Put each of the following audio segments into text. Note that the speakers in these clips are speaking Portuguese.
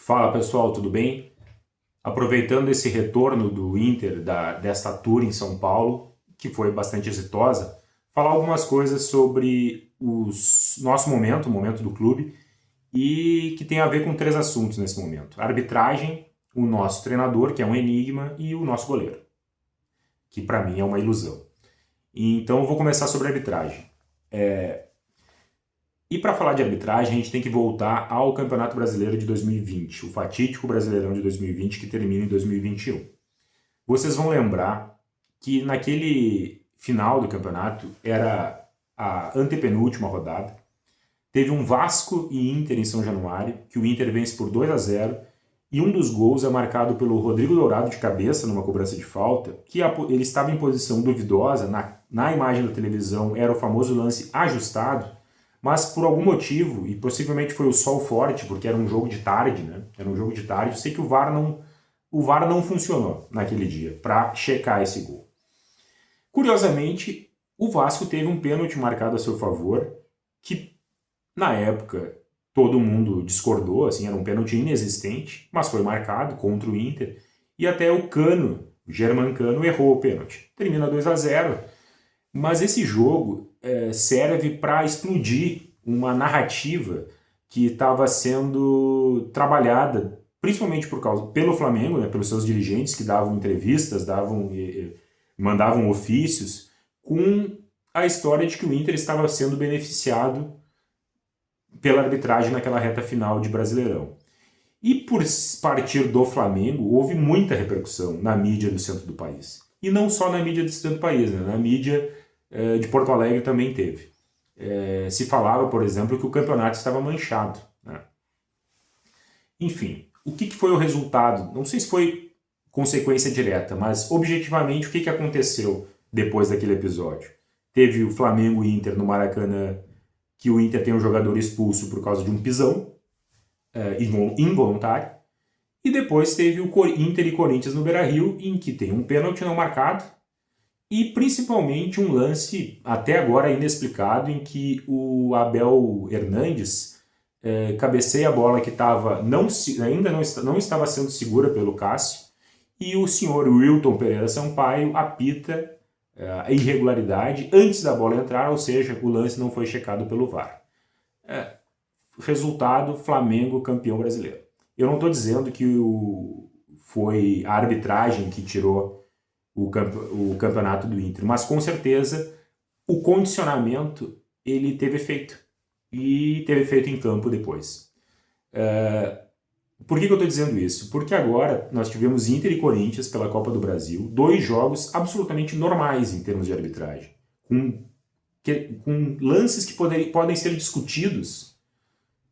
Fala pessoal, tudo bem? Aproveitando esse retorno do Inter desta tour em São Paulo, que foi bastante exitosa, falar algumas coisas sobre o nosso momento, o momento do clube, e que tem a ver com três assuntos nesse momento: a arbitragem, o nosso treinador, que é um enigma, e o nosso goleiro, que para mim é uma ilusão. Então eu vou começar sobre a arbitragem. E para falar de arbitragem, a gente tem que voltar ao Campeonato Brasileiro de 2020, o fatídico Brasileirão de 2020 que termina em 2021. Vocês vão lembrar que naquele final do campeonato, era a antepenúltima rodada, teve um Vasco e Inter em São Januário, que o Inter vence por 2-0, e um dos gols é marcado pelo Rodrigo Dourado de cabeça, numa cobrança de falta, que ele estava em posição duvidosa, na imagem da televisão era o famoso lance ajustado, mas por algum motivo, e possivelmente foi o sol forte, porque era um jogo de tarde, né? Era um jogo de tarde, eu sei que o VAR não funcionou naquele dia para checar esse gol. Curiosamente, o Vasco teve um pênalti marcado a seu favor, que na época todo mundo discordou, assim, era um pênalti inexistente, mas foi marcado contra o Inter, e até o Cano, o Germán Cano, errou o pênalti. Termina 2-0, mas esse jogo serve para explodir uma narrativa que estava sendo trabalhada, principalmente pelo Flamengo, né, pelos seus dirigentes que davam entrevistas, mandavam ofícios, com a história de que o Inter estava sendo beneficiado pela arbitragem naquela reta final de Brasileirão. E por partir do Flamengo, houve muita repercussão na mídia do centro do país. E não só na mídia do centro do país, né? Na mídia de Porto Alegre também teve. Se falava, por exemplo, que o campeonato estava manchado, né? Enfim, o que foi o resultado? Não sei se foi consequência direta, mas objetivamente o que aconteceu depois daquele episódio? Teve o Flamengo e Inter no Maracanã, que o Inter tem um jogador expulso por causa de um pisão involuntário, e depois teve o Inter e Corinthians no Beira-Rio, em que tem um pênalti não marcado, e principalmente um lance até agora inexplicado, em que o Abel Hernandes cabeceia a bola que ainda não estava sendo segura pelo Cássio, e o senhor Wilton Pereira Sampaio apita a irregularidade antes da bola entrar, ou seja, o lance não foi checado pelo VAR. Resultado: Flamengo campeão brasileiro. Eu não estou dizendo que foi a arbitragem que tirou o campeonato do Inter, mas com certeza o condicionamento ele teve efeito, e teve efeito em campo depois. Por que eu estou dizendo isso? Porque agora nós tivemos Inter e Corinthians pela Copa do Brasil, dois jogos absolutamente normais em termos de arbitragem, com lances que podem ser discutidos,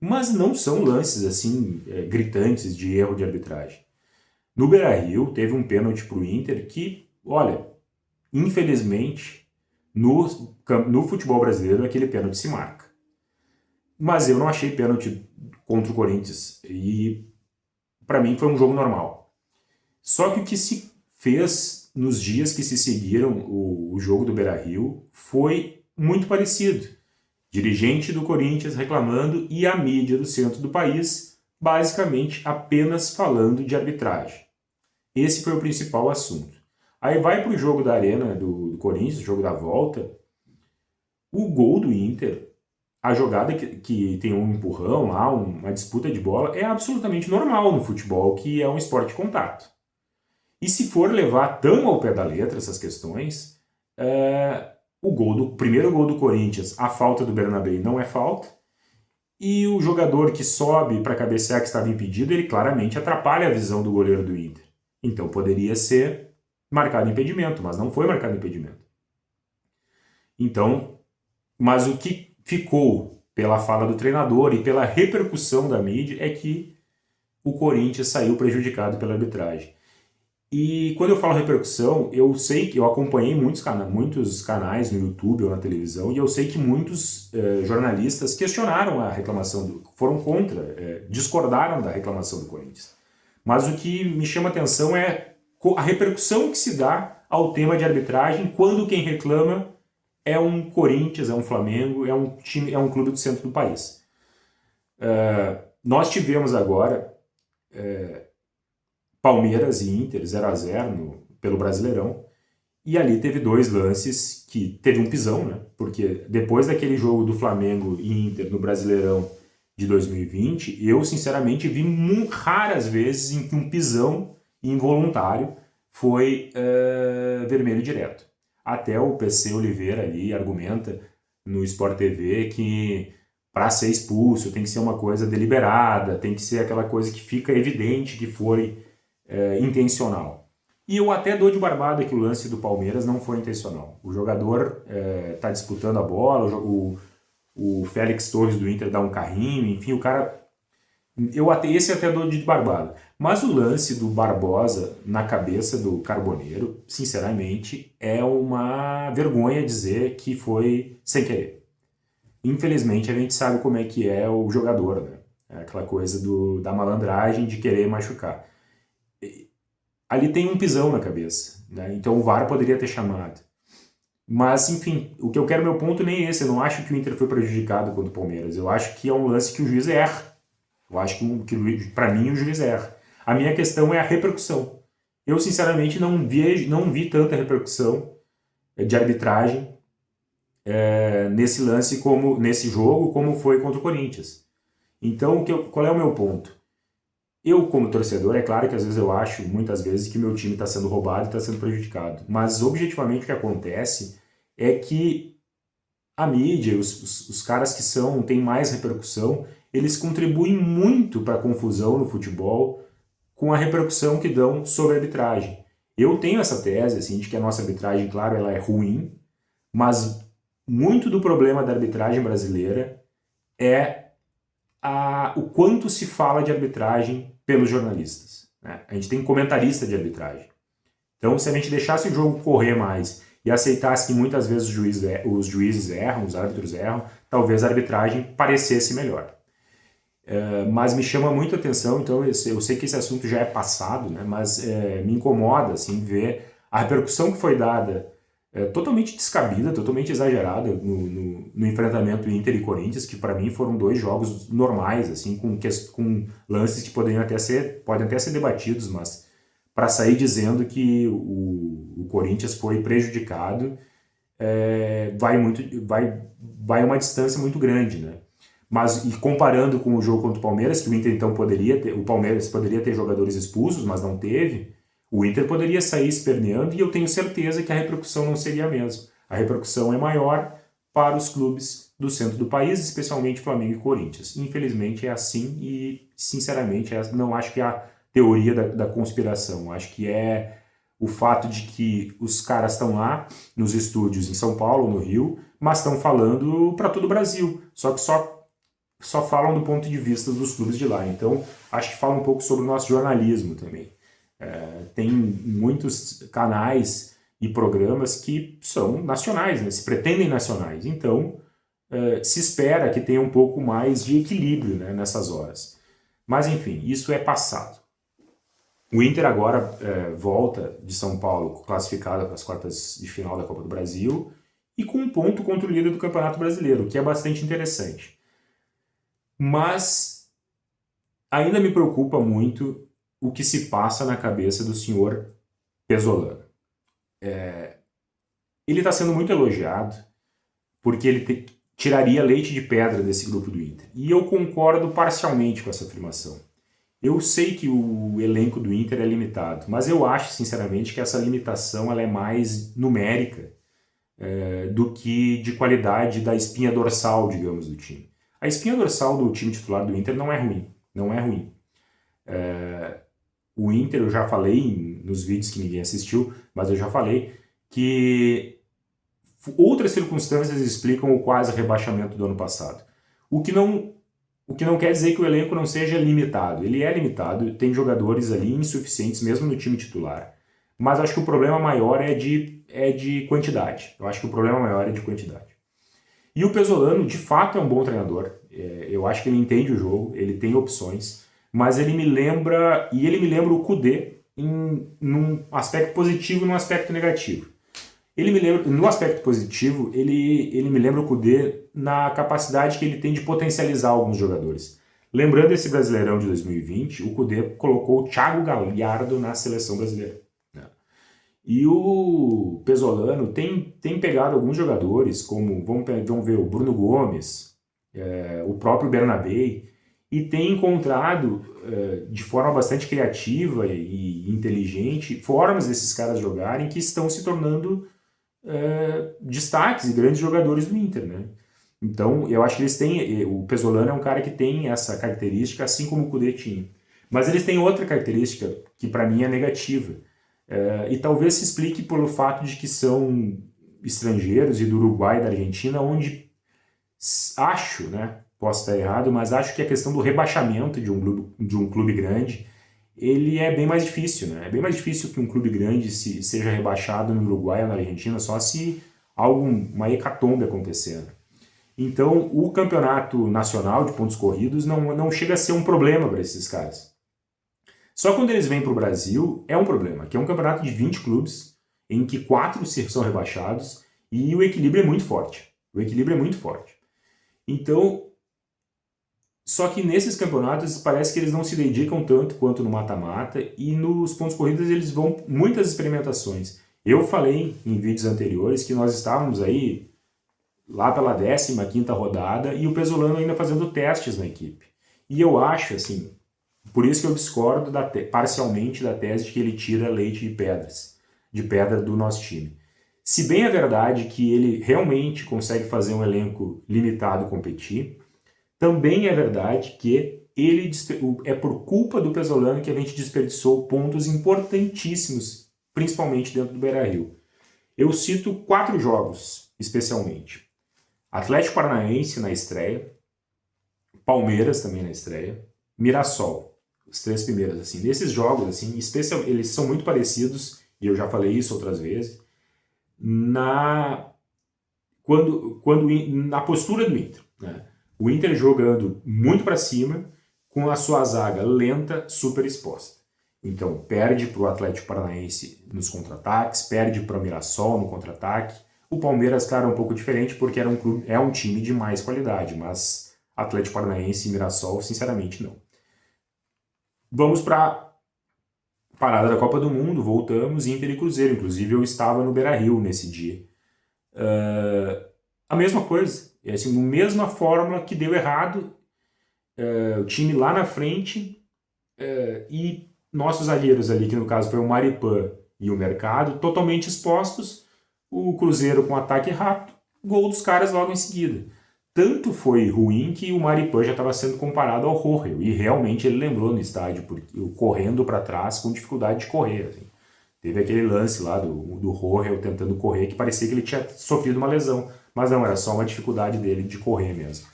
mas não são lances assim gritantes de erro de arbitragem. No Beira-Rio teve um pênalti para o Inter que, olha, infelizmente, no futebol brasileiro aquele pênalti se marca. Mas eu não achei pênalti contra o Corinthians, e para mim foi um jogo normal. Só que o que se fez nos dias que se seguiram o jogo do Beira-Rio foi muito parecido. Dirigente do Corinthians reclamando e a mídia do centro do país basicamente apenas falando de arbitragem. Esse foi o principal assunto. Aí vai para o jogo da Arena do Corinthians, o jogo da volta, o gol do Inter, a jogada que tem um empurrão lá, uma disputa de bola, é absolutamente normal no futebol, que é um esporte de contato. E se for levar tão ao pé da letra essas questões, o primeiro gol do Corinthians, a falta do Bernabé não é falta, e o jogador que sobe para cabecear, que estava impedido, ele claramente atrapalha a visão do goleiro do Inter. Então poderia ser marcado impedimento, mas não foi marcado impedimento. Então, mas o que ficou pela fala do treinador e pela repercussão da mídia é que o Corinthians saiu prejudicado pela arbitragem. E quando eu falo repercussão, eu sei que eu acompanhei muitos canais no YouTube ou na televisão, e eu sei que muitos jornalistas questionaram a reclamação, foram contra, discordaram da reclamação do Corinthians. Mas o que me chama a atenção é a repercussão que se dá ao tema de arbitragem quando quem reclama é um Corinthians, é um Flamengo, é um clube do centro do país. Nós tivemos agora Palmeiras e Inter 0-0 pelo Brasileirão, e ali teve dois lances que teve um pisão, né? Porque depois daquele jogo do Flamengo e Inter no Brasileirão de 2020, eu sinceramente vi raras vezes em que um pisão involuntário foi vermelho direto. Até o PC Oliveira ali argumenta no Sport TV que para ser expulso tem que ser uma coisa deliberada, tem que ser aquela coisa que fica evidente que foi intencional. E eu até dou de barbada que o lance do Palmeiras não foi intencional. O jogador está disputando a bola, o Félix Torres do Inter dá um carrinho, enfim, o cara... Esse até dou de barbada. Mas o lance do Barbosa na cabeça do Carboneiro, sinceramente, é uma vergonha dizer que foi sem querer. Infelizmente, a gente sabe como é que é o jogador, né? É aquela coisa da malandragem de querer machucar. Ali tem um pisão na cabeça, né? Então o VAR poderia ter chamado. Mas, enfim, o que eu quero, meu ponto nem é esse. Eu não acho que o Inter foi prejudicado contra o Palmeiras. Eu acho que é um lance que o juiz erra. Eu acho que para mim, o juiz erra. A minha questão é a repercussão. Eu, sinceramente, não vi tanta repercussão de arbitragem nesse lance, nesse jogo, como foi contra o Corinthians. Então, qual é o meu ponto? Eu, como torcedor, é claro que às vezes eu acho, muitas vezes, que meu time está sendo roubado e está sendo prejudicado. Mas, objetivamente, o que acontece é que a mídia, os caras que têm mais repercussão, eles contribuem muito para a confusão no futebol com a repercussão que dão sobre a arbitragem. Eu tenho essa tese, assim, de que a nossa arbitragem, claro, ela é ruim, mas muito do problema da arbitragem brasileira é o quanto se fala de arbitragem pelos jornalistas, né? A gente tem comentarista de arbitragem. Então, se a gente deixasse o jogo correr mais e aceitasse que muitas vezes os juízes erram, os árbitros erram, talvez a arbitragem parecesse melhor. Mas me chama muito a atenção, então eu sei que esse assunto já é passado, né? Mas me incomoda assim, ver a repercussão que foi dada totalmente descabida, totalmente exagerada no enfrentamento Inter e Corinthians, que para mim foram dois jogos normais, assim, com lances que podem até ser debatidos, mas para sair dizendo que o Corinthians foi prejudicado, vai uma distância muito grande, né? Mas, e comparando com o jogo contra o Palmeiras, que o Inter então o Palmeiras poderia ter jogadores expulsos, mas não teve, o Inter poderia sair esperneando e eu tenho certeza que a repercussão não seria a mesma. A repercussão é maior para os clubes do centro do país, especialmente Flamengo e Corinthians. Infelizmente é assim e, sinceramente, não acho que é a teoria da conspiração. Acho que é o fato de que os caras estão lá nos estúdios em São Paulo, no Rio, mas estão falando para todo o Brasil. Só que só falam do ponto de vista dos clubes de lá. Então, acho que fala um pouco sobre o nosso jornalismo também. Tem muitos canais e programas que são nacionais, né? Se pretendem nacionais. Então, se espera que tenha um pouco mais de equilíbrio, né, nessas horas. Mas, enfim, isso é passado. O Inter agora volta de São Paulo classificado para as quartas de final da Copa do Brasil e com um ponto contra o líder do Campeonato Brasileiro, o que é bastante interessante. Mas ainda me preocupa muito o que se passa na cabeça do senhor Pesolano. Ele está sendo muito elogiado porque ele tiraria leite de pedra desse grupo do Inter. E eu concordo parcialmente com essa afirmação. Eu sei que o elenco do Inter é limitado, mas eu acho, sinceramente, que essa limitação ela é mais numérica do que de qualidade da espinha dorsal, digamos, do time. A espinha dorsal do time titular do Inter não é ruim. Não é ruim. O Inter, eu já falei nos vídeos que ninguém assistiu, mas eu já falei que outras circunstâncias explicam o quase rebaixamento do ano passado. O que não quer dizer que o elenco não seja limitado. Ele é limitado, tem jogadores ali insuficientes mesmo no time titular. Mas acho que o problema maior é de quantidade. Eu acho que o problema maior é de quantidade. E o Pesolano, de fato, é um bom treinador. Eu acho que ele entende o jogo, ele tem opções, mas ele me lembra o Kudê num aspecto positivo e num aspecto negativo. No aspecto positivo, ele me lembra o Kudê na capacidade que ele tem de potencializar alguns jogadores. Lembrando esse Brasileirão de 2020, o Cudê colocou o Thiago Galhardo na seleção brasileira, né? E o Pesolano tem pegado alguns jogadores, como, vamos ver, o Bruno Gomes, o próprio Bernabé, e tem encontrado, de forma bastante criativa e inteligente, formas desses caras jogarem que estão se tornando destaques e grandes jogadores do Inter, né? Então, eu acho que eles têm... O Pesolano é um cara que tem essa característica, assim como o Cudê tinha. Mas eles têm outra característica que, para mim, é negativa. E talvez se explique pelo fato de que são estrangeiros e do Uruguai e da Argentina, onde acho, né, posso estar errado, mas acho que a questão do rebaixamento de um clube grande, ele é bem mais difícil, né? É bem mais difícil que um clube grande seja rebaixado no Uruguai ou na Argentina, só se uma hecatombe acontecendo. Então, o campeonato nacional de pontos corridos não chega a ser um problema para esses caras. Só quando eles vêm para o Brasil, é um problema, que é um campeonato de 20 clubes, em que 4 são rebaixados, e o equilíbrio é muito forte. O equilíbrio é muito forte. Então, só que nesses campeonatos parece que eles não se dedicam tanto quanto no mata-mata, e nos pontos corridos eles vão muitas experimentações. Eu falei em vídeos anteriores que nós estávamos aí lá pela 15ª rodada e o Pesolano ainda fazendo testes na equipe. E eu acho, assim, por isso que eu discordo parcialmente da tese de que ele tira leite de pedra do nosso time. Se bem é verdade que ele realmente consegue fazer um elenco limitado competir, também é verdade que é por culpa do Pesolano que a gente desperdiçou pontos importantíssimos, principalmente dentro do Beira-Rio. Eu cito 4 jogos, especialmente. Atlético Paranaense na estreia, Palmeiras também na estreia, Mirassol, os 3 primeiros, assim. Nesses jogos, assim, eles são muito parecidos, e eu já falei isso outras vezes, na postura do Inter, né? O Inter jogando muito para cima, com a sua zaga lenta, super exposta. Então, perde para o Atlético Paranaense nos contra-ataques, perde para o Mirassol no contra-ataque. O Palmeiras, claro, é um pouco diferente, porque é um time de mais qualidade, mas Atlético Paranaense e Mirassol, sinceramente, não. Vamos para a parada da Copa do Mundo, voltamos, Inter e Cruzeiro. Inclusive, eu estava no Beira-Rio nesse dia. A mesma coisa, assim, a mesma fórmula que deu errado, o time lá na frente e nossos zagueiros ali, que no caso foi o Maripan e o Mercado, totalmente expostos, o Cruzeiro com ataque rápido, gol dos caras logo em seguida. Tanto foi ruim que o Maripan já estava sendo comparado ao Rohel, e realmente ele lembrou no estádio, porque correndo para trás com dificuldade de correr. Assim. Teve aquele lance lá do Rohel tentando correr, que parecia que ele tinha sofrido uma lesão, mas não, era só uma dificuldade dele de correr mesmo.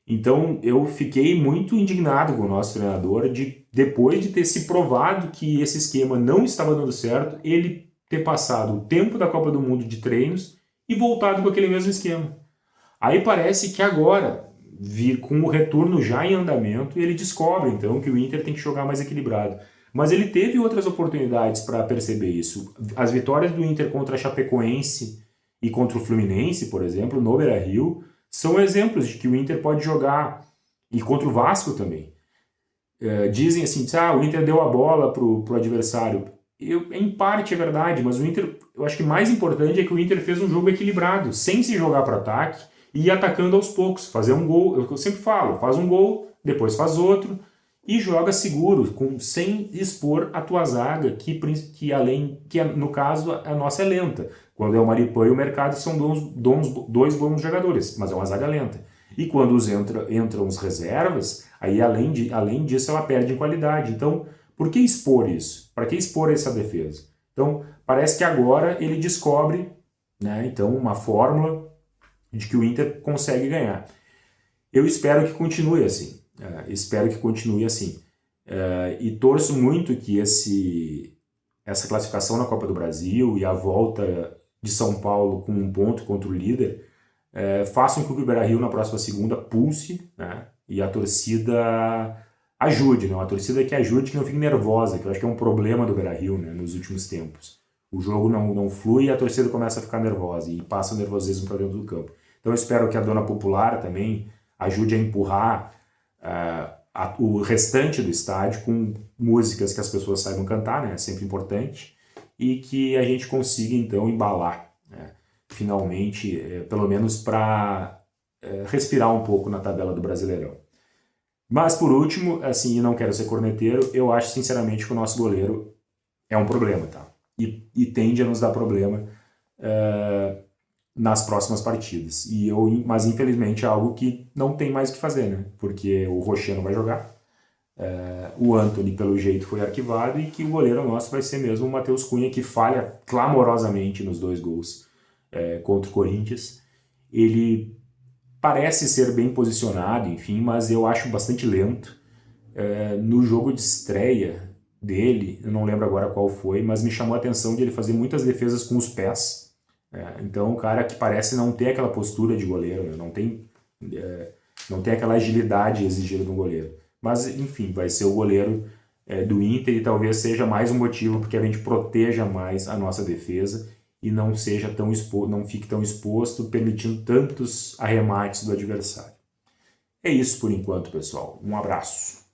Então eu fiquei muito indignado com o nosso treinador, depois de ter se provado que esse esquema não estava dando certo, ele ter passado o tempo da Copa do Mundo de treinos e voltado com aquele mesmo esquema. Aí parece que agora, com o retorno já em andamento, ele descobre então que o Inter tem que jogar mais equilibrado. Mas ele teve outras oportunidades para perceber isso. As vitórias do Inter contra a Chapecoense e contra o Fluminense, por exemplo, no Beira-Rio, são exemplos de que o Inter pode jogar, e contra o Vasco também. Dizem assim, o Inter deu a bola pro adversário. Em parte é verdade, mas o Inter, eu acho que mais importante é que o Inter fez um jogo equilibrado, sem se jogar para ataque e ir atacando aos poucos, fazer um gol, eu sempre falo, faz um gol, depois faz outro e joga seguro, sem expor a tua zaga, que no caso a nossa é lenta. Quando é o Maripan e o Mercado são dois bons jogadores, mas é uma zaga lenta. E quando entram os reservas, aí além disso ela perde em qualidade. Então, por que expor isso? Para que expor essa defesa? Então, parece que agora ele descobre, né, então, uma fórmula de que o Inter consegue ganhar. Eu espero que continue assim. E torço muito que essa classificação na Copa do Brasil e a volta de São Paulo com um ponto contra o líder façam com que o Beira-Rio na próxima segunda pulse, né, e a torcida ajude, né, uma torcida que ajude, que não fique nervosa, que eu acho que é um problema do Beira-Rio, né, nos últimos tempos. O jogo não flui e a torcida começa a ficar nervosa e passa o nervosismo para dentro do campo. Então eu espero que a dona popular também ajude a empurrar o restante do estádio com músicas que as pessoas saibam cantar, né? É sempre importante, e que a gente consiga então embalar, né? Finalmente, pelo menos para respirar um pouco na tabela do Brasileirão. Mas por último, assim, não quero ser corneteiro, eu acho sinceramente que o nosso goleiro é um problema, tá? E tende a nos dar problema nas próximas partidas. Mas infelizmente é algo que não tem mais o que fazer, né? Porque o Rocher não vai jogar, o Antony pelo jeito foi arquivado e que o goleiro nosso vai ser mesmo o Matheus Cunha, que falha clamorosamente nos 2 gols contra o Corinthians. Ele parece ser bem posicionado, enfim, mas eu acho bastante lento. No jogo de estreia dele, eu não lembro agora qual foi, mas me chamou a atenção de ele fazer muitas defesas com os pés. Então, um cara que parece não ter aquela postura de goleiro, né? não tem aquela agilidade exigida do goleiro. Mas, enfim, vai ser o goleiro do Inter e talvez seja mais um motivo porque a gente proteja mais a nossa defesa e não fique tão exposto, permitindo tantos arremates do adversário. É isso por enquanto, pessoal. Um abraço.